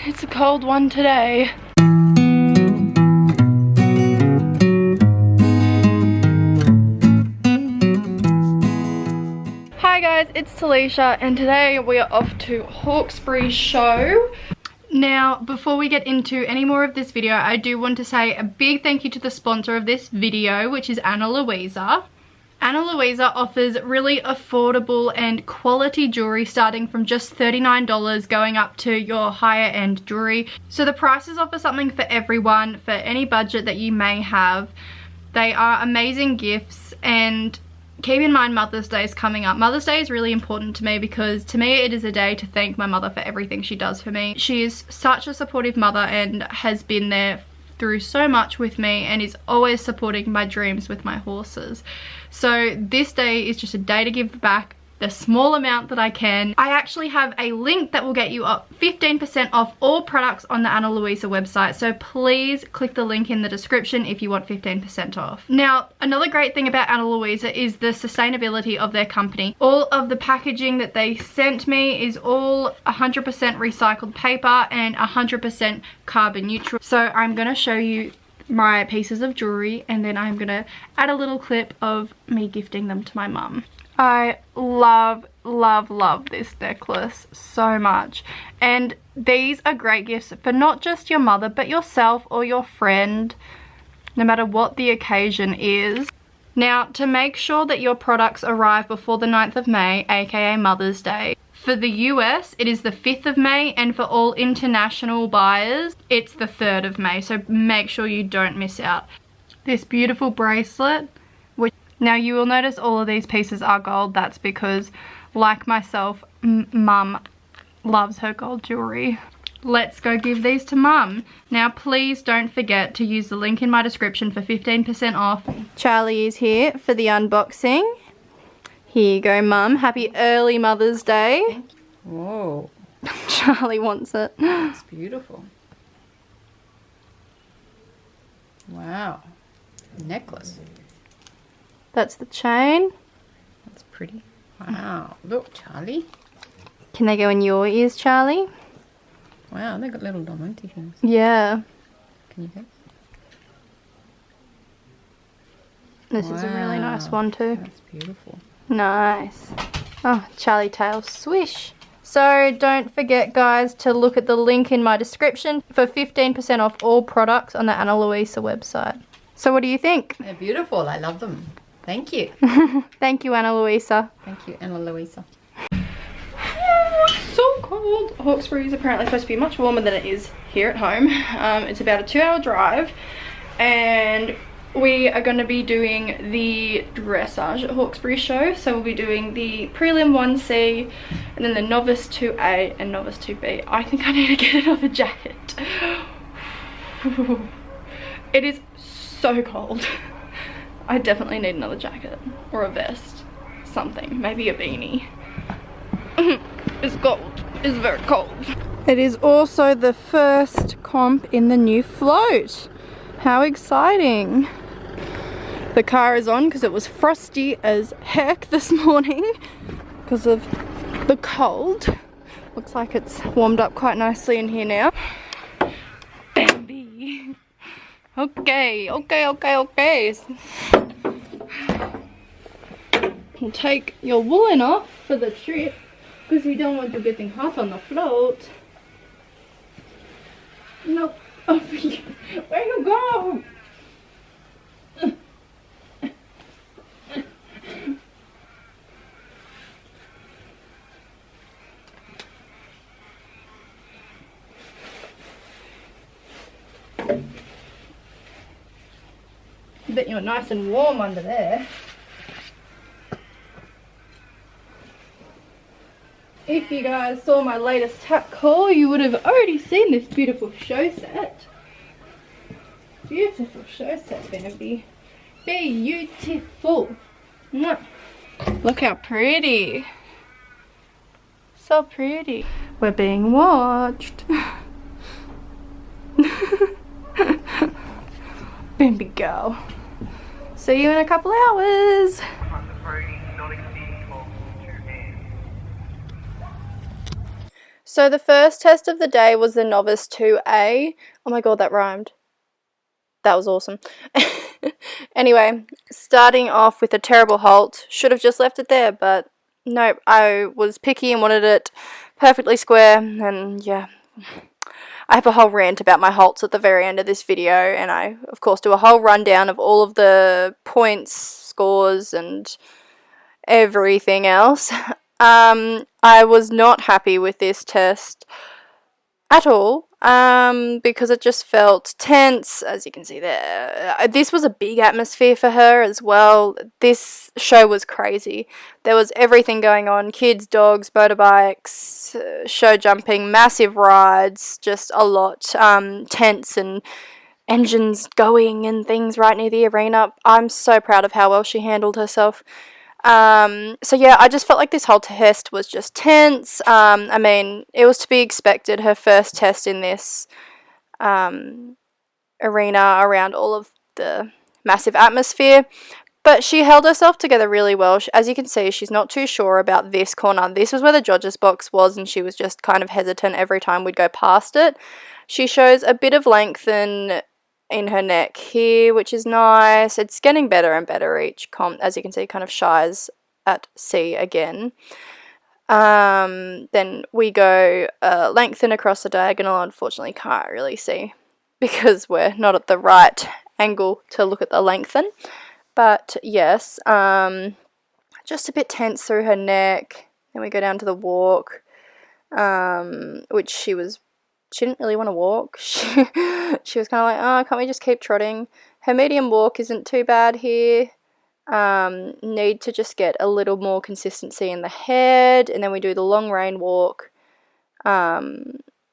It's a cold one today. Hi guys, it's Talisha and today we are off to Hawkesbury show. Now, before we get into any more of this video, I do want to say a big thank you to the sponsor of this video, which is Ana Luisa. Ana Luisa offers really affordable and quality jewelry starting from just $39 going up to your higher end jewelry. So the prices offer something for everyone, for any budget that you may have. They are amazing gifts, and keep in mind Mother's Day is coming up. Mother's Day is really important to me because to me it is a day to thank my mother for everything she does for me. She is such a supportive mother and has been there through so much with me and is always supporting my dreams with my horses. So this day is just a day to give back the small amount that I can. I actually have a link that will get you up 15% off all products on the Ana Luisa website, so please click the link in the description if you want 15% off. Now, another great thing about Ana Luisa is the sustainability of their company. All of the packaging that they sent me is all 100% recycled paper and 100% carbon neutral. So I'm going to show you my pieces of jewelry and then I'm going to add a little clip of me gifting them to my mum. I love this necklace so much, and these are great gifts for not just your mother but yourself or your friend, no matter what the occasion is. Now, to make sure that your products arrive before the 9th of May, aka Mother's Day, for the US it is the 5th of May, and for all international buyers it's the 3rd of May, so make sure you don't miss out. This beautiful bracelet, now you will notice all of these pieces are gold. That's because, like myself, mum loves her gold jewelry. Let's go give these to mum. Now please don't forget to use the link in my description for 15% off. Charlie is here for the unboxing. Here you go, mum. Happy early Mother's Day. Whoa. Charlie wants it. It's beautiful. Wow. Necklace. That's the chain. That's pretty. Wow. Look, Charlie. Can they go in your ears, Charlie? Wow, they got little diamante things. Yeah. Can you go? This is a really nice one too. That's beautiful. Nice. Oh, Charlie tail swish. So don't forget, guys, to look at the link in my description for 15% off all products on the Ana Luisa website. So what do you think? They're beautiful. I love them. Thank you. Thank you, Ana Luisa. Thank you, Ana Luisa. Oh, it's so cold. Hawkesbury is apparently supposed to be much warmer than it is here at home. It's about a 2-hour drive, and we are going to be doing the dressage at Hawkesbury show. So we'll be doing the prelim 1C and then the novice 2A and novice 2B. I think I need to get another jacket. It is so cold. I definitely need another jacket or a vest, something, maybe a beanie. It's cold, it's very cold. It is also the first comp in the new float. How exciting. The car is on because it was frosty as heck this morning because of the cold. Looks like it's warmed up quite nicely in here now. Bambi. Okay. We'll take your woolen off for the trip because you don't want you getting hot on the float. No. Oh, where you go? I bet you're nice and warm under there. If you guys saw my latest tap haul, you would have already seen this beautiful show set. Beautiful show set, Bambi. Beautiful. Mwah. Look how pretty. So pretty. We're being watched. Bambi girl. See you in a couple hours. So the first test of the day was the Novice 2A. Oh my god, that rhymed. That was awesome. Anyway, starting off with a terrible halt. Should have just left it there, but nope, I was picky and wanted it perfectly square, and yeah. I have a whole rant about my halts at the very end of this video, and I, of course, do a whole rundown of all of the points, scores, and everything else. I was not happy with this test at all, because it just felt tense, as you can see there. This was a big atmosphere for her as well. This show was crazy. There was everything going on: kids, dogs, motorbikes, show jumping, massive rides, just a lot, tents and engines going and things right near the arena. I'm so proud of how well she handled herself. So yeah, I just felt like this whole test was just tense. I mean, it was to be expected, her first test in this arena around all of the massive atmosphere. But she held herself together really well. As you can see, she's not too sure about this corner. This was where the judges' box was, and she was just kind of hesitant every time we'd go past it. She shows a bit of length in her neck here, which is nice. It's getting better and better each comp. As you can see, kind of shies at C again. Then we go lengthen across the diagonal. Unfortunately, can't really see because we're not at the right angle to look at the lengthen. But yes, just a bit tense through her neck. Then we go down to the walk, which she didn't really want to walk. She was kind of like, oh, can't we just keep trotting? Her medium walk isn't too bad here. Need to just get a little more consistency in the head. And then we do the long rein walk,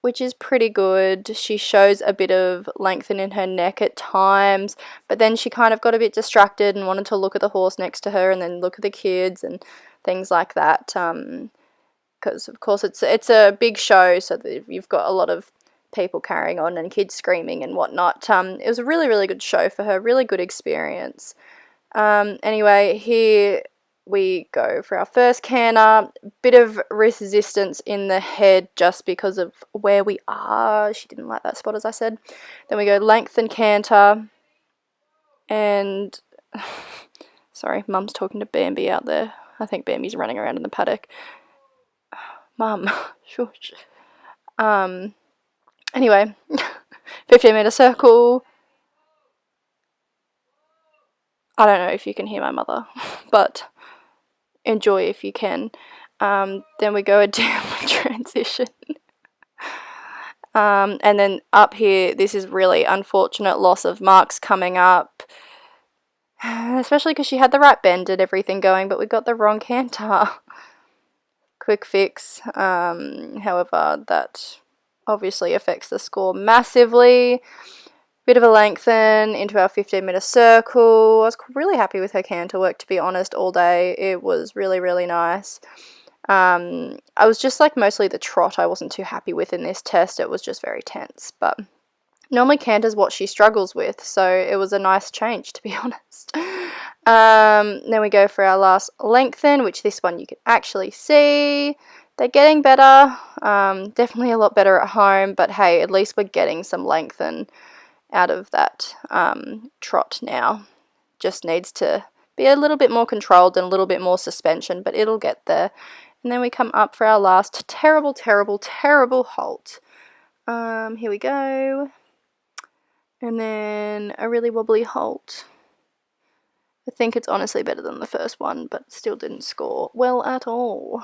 which is pretty good. She shows a bit of lengthen in her neck at times, but then she kind of got a bit distracted and wanted to look at the horse next to her and then look at the kids and things like that. Because of course it's a big show, so that you've got a lot of people carrying on and kids screaming and whatnot. It was a really, really good show for her, really good experience. Anyway, here we go for our first canter. Bit of resistance in the head just because of where we are. She didn't like that spot, as I said. Then we go lengthen canter, and sorry, Mum's talking to Bambi out there. I think Bambi's running around in the paddock. Mum, shush. Anyway, 15-meter circle. I don't know if you can hear my mother, but enjoy if you can. Then we go a downward transition. And then up here, this is really unfortunate loss of marks coming up, especially because she had the right bend and everything going, but we got the wrong canter. Quick fix. However, that obviously affects the score massively. Bit of a lengthen into our 15-meter circle. I was really happy with her canter work, to be honest, all day. It was really, really nice. I was just like mostly the trot I wasn't too happy with in this test. It was just very tense, but normally canter's what she struggles with, so it was a nice change, to be honest. Then we go for our last lengthen, which this one you can actually see. They're getting better. Definitely a lot better at home, but hey, at least we're getting some lengthen out of that trot now. Just needs to be a little bit more controlled and a little bit more suspension, but it'll get there. And then we come up for our last terrible, terrible, terrible halt. Here we go. And then a really wobbly halt. I think it's honestly better than the first one, but still didn't score well at all.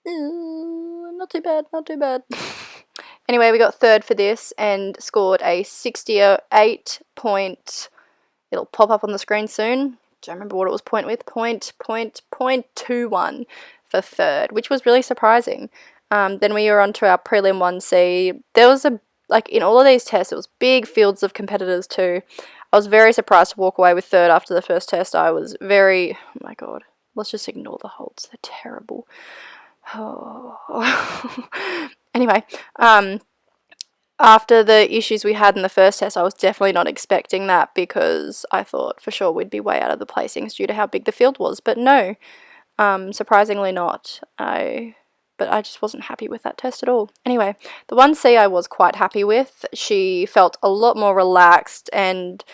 Not too bad, not too bad. Anyway, we got third for this and scored a 68 point. It'll pop up on the screen soon. Don't remember what it was .21 for third, which was really surprising. Then we were on to our prelim 1C. There was in all of these tests, it was big fields of competitors too. I was very surprised to walk away with third after the first test. I was very, oh my god, let's just ignore the holds. They're terrible. Oh. Anyway, after the issues we had in the first test, I was definitely not expecting that because I thought for sure we'd be way out of the placings due to how big the field was. But no, surprisingly not. I but I just wasn't happy with that test at all. Anyway, the 1C I was quite happy with. She felt a lot more relaxed and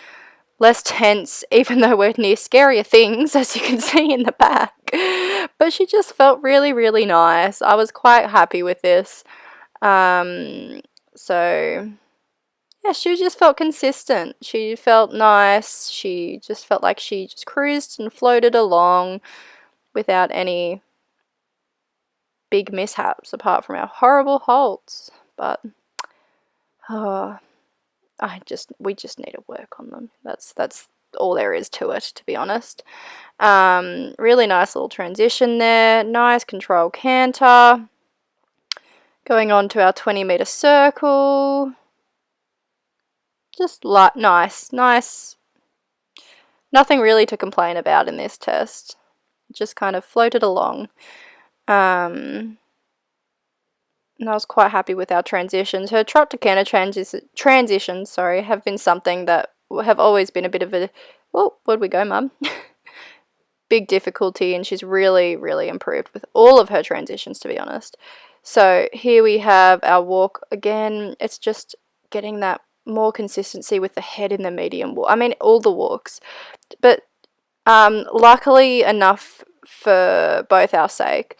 less tense, even though we're near scarier things, as you can see in the back. But she just felt really, really nice. I was quite happy with this. So yeah, she just felt consistent. She felt nice. She just felt like she just cruised and floated along without any big mishaps apart from our horrible halts. But we just need to work on them. That's all there is to it, to be honest. Really nice little transition there. Nice control canter. Going on to our 20-meter circle. Just nice. Nothing really to complain about in this test. Just kind of floated along. And I was quite happy with our transitions. Her trot to canter transitions, have been something that have always been a bit of a... Oh, where'd we go, Mum? Big difficulty, and she's really, really improved with all of her transitions, to be honest. So here we have our walk again. It's just getting that more consistency with the head in the medium walk. I mean, all the walks. But luckily enough for both our sake,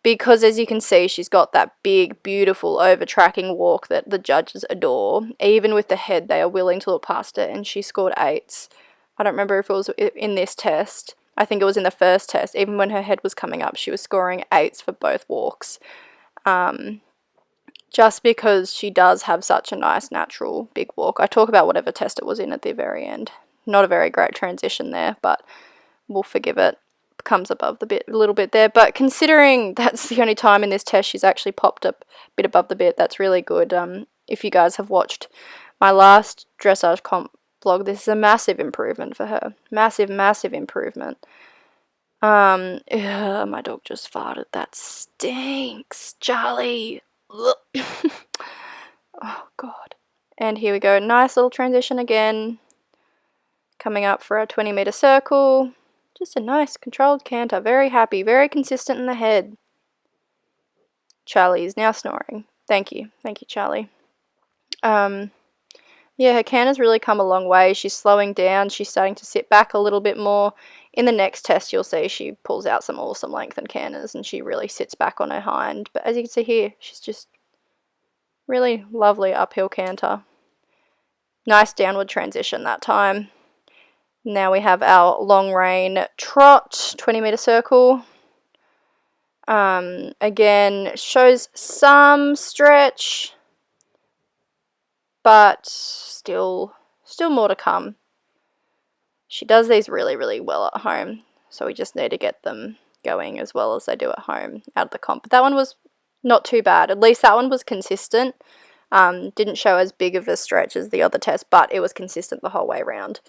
because as you can see, she's got that big, beautiful, over-tracking walk that the judges adore. Even with the head, they are willing to look past it, and she scored 8s. I don't remember if it was in this test. I think it was in the first test. Even when her head was coming up, she was scoring 8s for both walks. Just because she does have such a nice, natural, big walk. I talk about whatever test it was in at the very end. Not a very great transition there, but we'll forgive it. Comes above the bit a little bit there, but considering that's the only time in this test she's actually popped up a bit above the bit, that's really good. If you guys have watched my last dressage comp vlog, this is a massive improvement for her. Massive improvement. My dog just farted. That stinks, Charlie. Oh god. And here we go, nice little transition again, coming up for our 20-meter circle. Just a nice controlled canter. Very happy. Very consistent in the head. Charlie is now snoring. Thank you. Thank you, Charlie. Yeah, her canter's really come a long way. She's slowing down. She's starting to sit back a little bit more. In the next test, you'll see she pulls out some awesome lengthened canters and she really sits back on her hind. But as you can see here, she's just really lovely uphill canter. Nice downward transition that time. Now we have our long rein trot, 20-meter circle. Again, shows some stretch, but still more to come. She does these really, really well at home, so we just need to get them going as well as they do at home out of the comp. But that one was not too bad. At least that one was consistent. Didn't show as big of a stretch as the other test, but it was consistent the whole way around.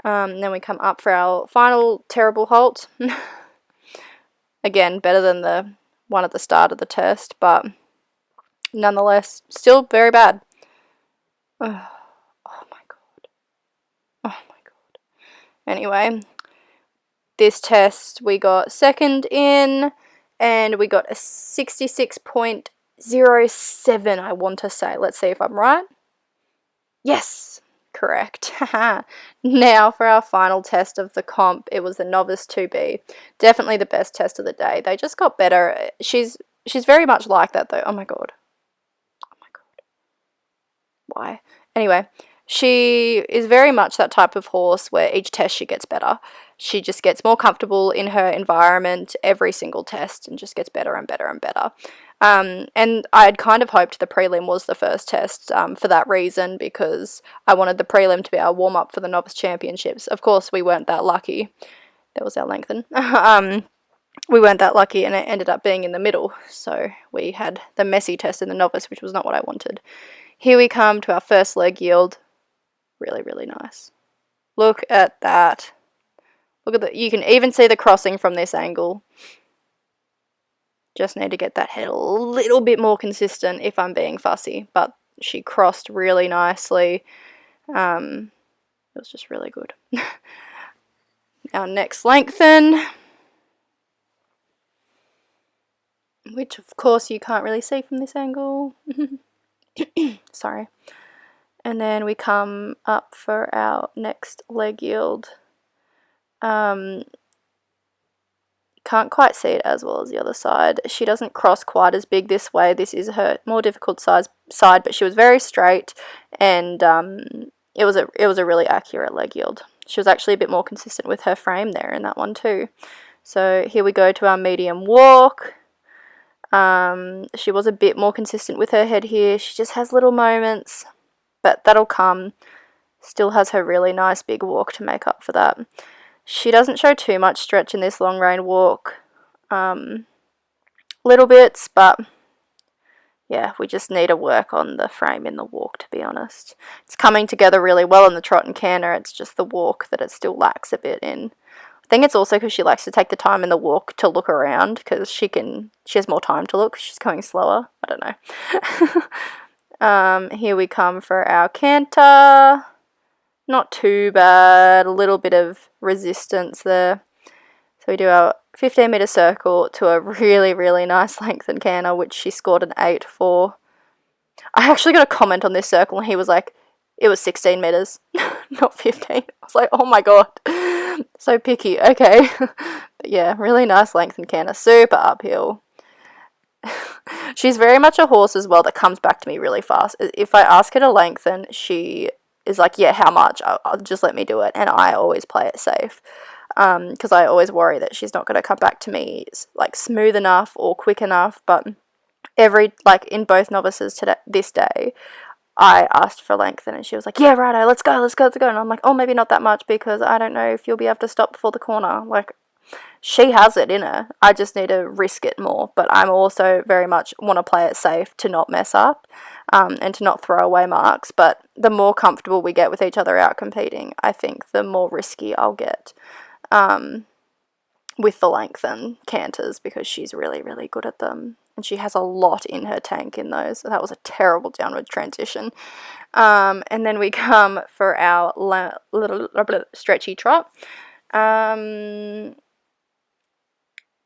Then we come up for our final terrible halt. Again, better than the one at the start of the test, but nonetheless, still very bad. Oh my god. Oh my god. Anyway, this test we got second in, and we got a 66.07, I want to say. Let's see if I'm right. Yes! Correct. Now for our final test of the comp, it was the Novice 2B. Definitely the best test of the day. They just got better. She's very much like that though. Oh my god. Oh my god. Why? Anyway, she is very much that type of horse where each test she gets better. She just gets more comfortable in her environment every single test and just gets better and better and better. And I had kind of hoped the prelim was the first test for that reason, because I wanted the prelim to be our warm-up for the Novice Championships. Of course, we weren't that lucky. There was our lengthen. We weren't that lucky, and it ended up being in the middle. So we had the messy test in the Novice, which was not what I wanted. Here we come to our first leg yield. Really, really nice. Look at that. Look at that. You can even see the crossing from this angle. Just need to get that head a little bit more consistent if I'm being fussy. But she crossed really nicely. It was just really good. Our next lengthen. which of course you can't really see from this angle. Sorry. And then we come up for our next leg yield. Can't quite see it as well as the other side. She doesn't cross quite as big this way. This is her more difficult side, but she was very straight, and it was a really accurate leg yield. She was actually a bit more consistent with her frame there in that one too. So here we go to our medium walk. She was a bit more consistent with her head here. She just has little moments, but that'll come. Still has her really nice big walk to make up for that. She doesn't show too much stretch in this long rein walk. Little bits, but yeah, we just need to work on the frame in the walk, to be honest. It's coming together really well in the trot and canter. It's just the walk that it still lacks a bit in. I think it's also because she likes to take the time in the walk to look around, because she has more time to look. She's going slower. I don't know. Here we come for our canter. Not too bad, a little bit of resistance there. So we do our 15-metre circle to a really, really nice length and canter, which she scored an 8 for. I actually got a comment on this circle, and he was like, it was 16 metres, not 15. I was like, oh my god, so picky. Okay. But yeah, really nice length and canter, super uphill. She's very much a horse as well that comes back to me really fast. If I ask her to lengthen, she is like, yeah, how much? I'll just let me do it. And I always play it safe, because I always worry that she's not going to come back to me like smooth enough or quick enough. But in both novices this day, I asked for lengthen, and she was like, yeah, righto, let's go. And I'm like, oh, maybe not that much, because I don't know if you'll be able to stop before the corner. Like, she has it in her. I just need to risk it more. But I'm also very much want to play it safe to not mess up, and to not throw away marks. But the more comfortable we get with each other out competing, I think the more risky I'll get with the lengthen canters, because she's really, really good at them. And she has a lot in her tank in those. So that was a terrible downward transition. And then we come for our little stretchy trot.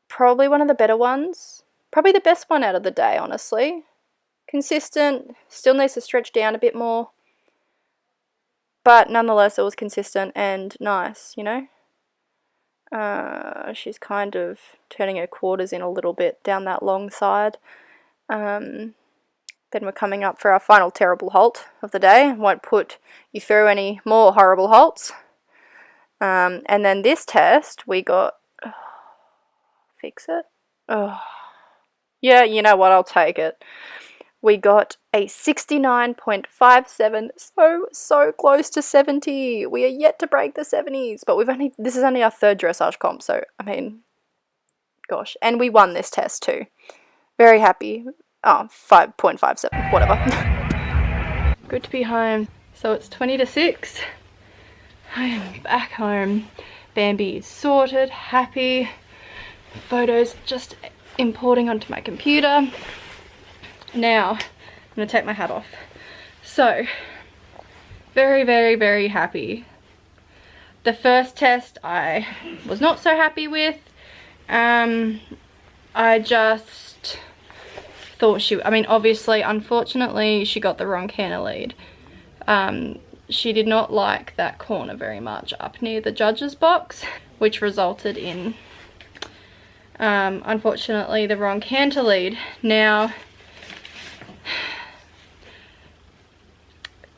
Probably one of the better ones. Probably the best one out of the day, honestly. Consistent. Still needs to stretch down a bit more. But nonetheless, it was consistent and nice, you know. She's kind of turning her quarters in a little bit down that long side. Then we're coming up for our final terrible halt of the day. Won't put you through any more horrible halts. And then this test, we got... fix it? Oh. Yeah, you know what, I'll take it. We got a 69.57, so close to 70. We are yet to break the 70s, but this is only our third dressage comp, so, I mean, gosh. And we won this test too. Very happy. Oh, 5.57, whatever. Good to be home. So it's 20 to 6. I am back home. Bambi is sorted, happy. Photos just importing onto my computer. Now, I'm going to take my hat off. So, very, very, very happy. The first test I was not so happy with. I just thought obviously, unfortunately, she got the wrong canter lead. She did not like that corner very much up near the judge's box, which resulted in, unfortunately, the wrong canter lead. Now,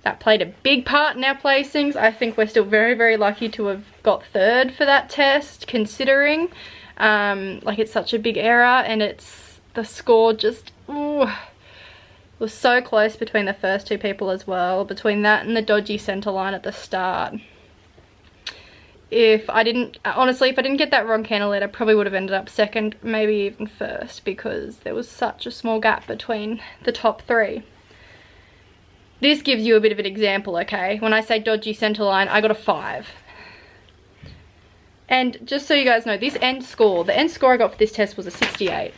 that played a big part in our placings. I think we're still very, very lucky to have got third for that test, considering it's such a big error, and the score just was so close between the first two people as well, between that and the dodgy centre line at the start. Honestly, if I didn't get that wrong canter lead, I probably would have ended up second, maybe even first, because there was such a small gap between the top three. This gives you a bit of an example, okay? When I say dodgy centre line, I got a 5. And just so you guys know, the end score I got for this test was a 68.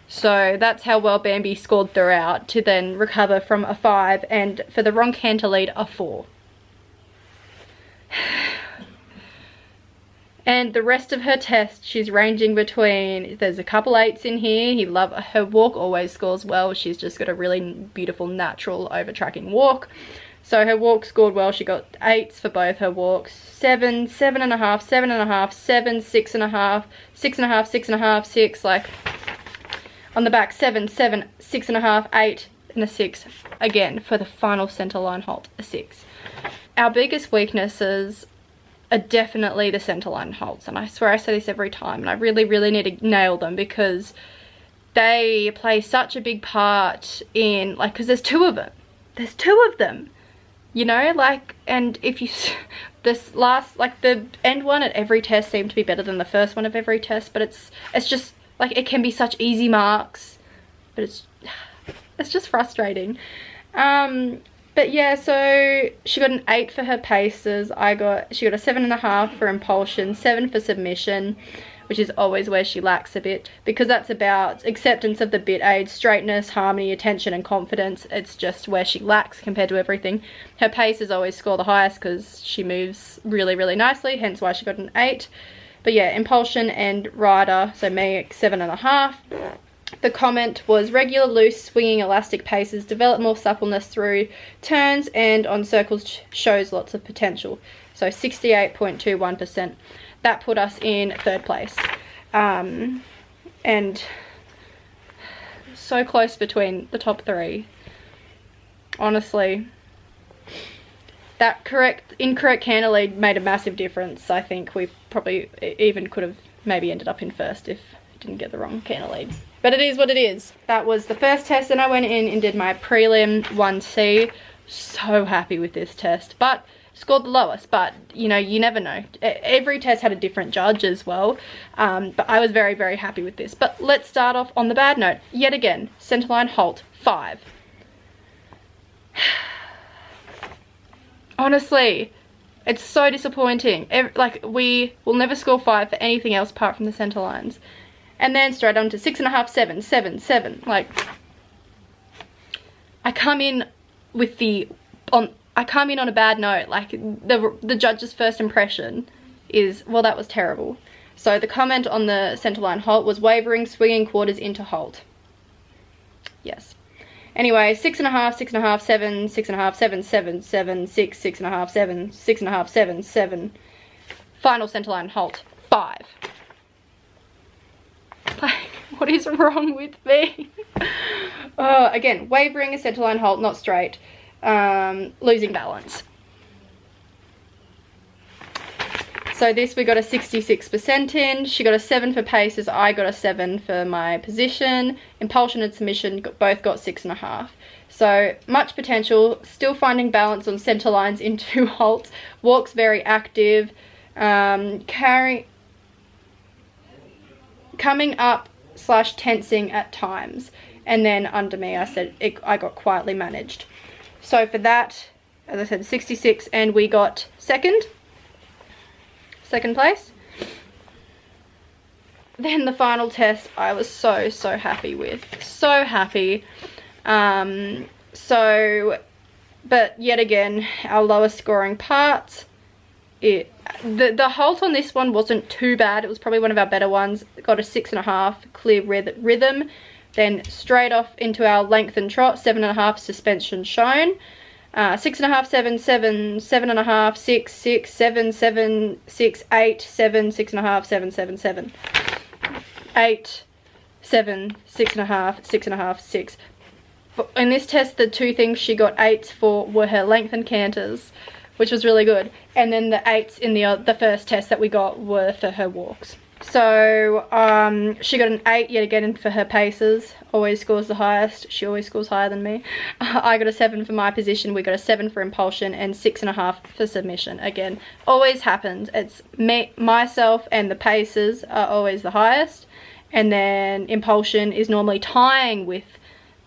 So that's how well Bambi scored throughout, to then recover from a 5, and for the wrong canter lead, a 4. And the rest of her test, she's ranging between, there's a couple 8s in here. Her walk always scores well. She's just got a really beautiful natural over tracking walk. So her walk scored well. She got 8s for both her walks. 7, 7.5, 7.5, 7, 6.5, 6.5, 6.5, 6. Like on the back, 7, 7, 6.5, 8, and a 6. Again, for the final centerline halt, a 6. Our biggest weaknesses are definitely the centerline halts, and I swear I say this every time, and I really, really need to nail them because they play such a big part in, like, because there's 2 of them. There's 2 of them. You know, like, and if you, this last, like the end one at every test seemed to be better than the first one of every test, but it's just, like, it can be such easy marks, but it's just frustrating. But yeah, so she got an 8 for her paces. She got a 7.5 for impulsion, 7 for submission, which is always where she lacks a bit, because that's about acceptance of the bit aid, straightness, harmony, attention, and confidence. It's just where she lacks compared to everything. Her paces always score the highest because she moves really, really nicely, hence why she got an 8. But yeah, impulsion and rider, so me, 7.5. The comment was regular, loose, swinging, elastic paces, develop more suppleness through turns, and on circles shows lots of potential. So 68.21%. That put us in 3rd place. And so close between the top 3. Honestly, that incorrect canter lead made a massive difference. I think we probably even could have maybe ended up in 1st if I didn't get the wrong canter lead. But it is what it is. That was the first test, and I went in and did my prelim 1C. So happy with this test, but scored the lowest. But you know, you never know. Every test had a different judge as well, but I was very, very happy with this. But let's start off on the bad note yet again. Centerline halt 5. Honestly, it's so disappointing. Like, we will never score 5 for anything else apart from the centerlines. And then straight on to 6.5, 7, 7, 7. Like, I come in on a bad note. Like, the judge's first impression is, well, that was terrible. So the comment on the centerline halt was wavering, swinging quarters into halt. Yes. Anyway, 6.5, 6.5, 7, 6.5, 7, 7, 7, 6, 6.5, 7, 6.5, 7, 7. Final centerline halt 5. Like, what is wrong with me? Again, wavering, a centerline halt, not straight. Losing balance. So this we got a 66% in. She got a 7 for paces. I got a 7 for my position. Impulsion and submission both got 6.5. So much potential. Still finding balance on center lines into halts. Walks very active. Coming up / tensing at times. And then under me, I got quietly managed. So for that, as I said, 66, and we got second place. Then the final test I was so happy with. So happy. But yet again, our lowest scoring parts. The halt on this one wasn't too bad. It was probably one of our better ones. Got a 6.5 clear rhythm. Then straight off into our length and trot, 7.5 suspension shown. 6.5, 7, 7, 7.5, 6, 6, 7, 7, 6, 8, 7, 6.5, 7, 7, 7. 8, 7, 6.5, 6.5, 6. In this test, the 2 things she got 8s for were her length and canters, which was really good. And then the 8s in the first test that we got were for her walks. So she got an 8 yet again for her paces. Always scores the highest. She always scores higher than me. I got a 7 for my position. We got a 7 for impulsion and 6.5 for submission. Again, always happens. It's myself and the paces are always the highest, and then impulsion is normally tying with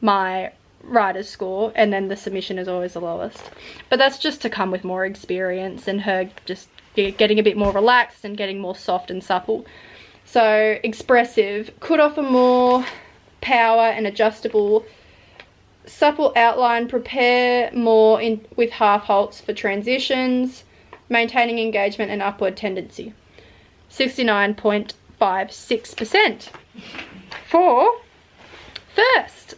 my rider's score, and then the submission is always the lowest. But that's just to come with more experience and her just getting a bit more relaxed and getting more soft and supple. So expressive, could offer more power and adjustable, supple outline, prepare more with half halts for transitions, maintaining engagement and upward tendency. 69.56%. For first,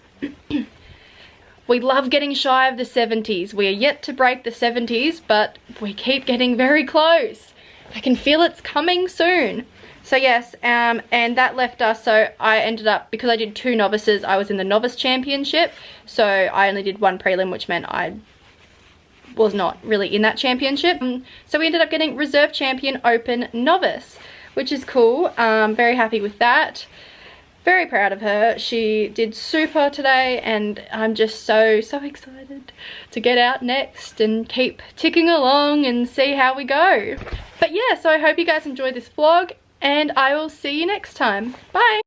we love getting shy of the 70s. We are yet to break the 70s, but we keep getting very close. I can feel it's coming soon. So yes, and that left us, so I ended up, because I did 2 novices, I was in the novice championship, so I only did 1 prelim, which meant I was not really in that championship. So we ended up getting reserve champion open novice, which is cool. Very happy with that. Very proud of her. She did super today, and I'm just so excited to get out next and keep ticking along and see how we go. But yeah, so I hope you guys enjoyed this vlog, and I will see you next time. Bye!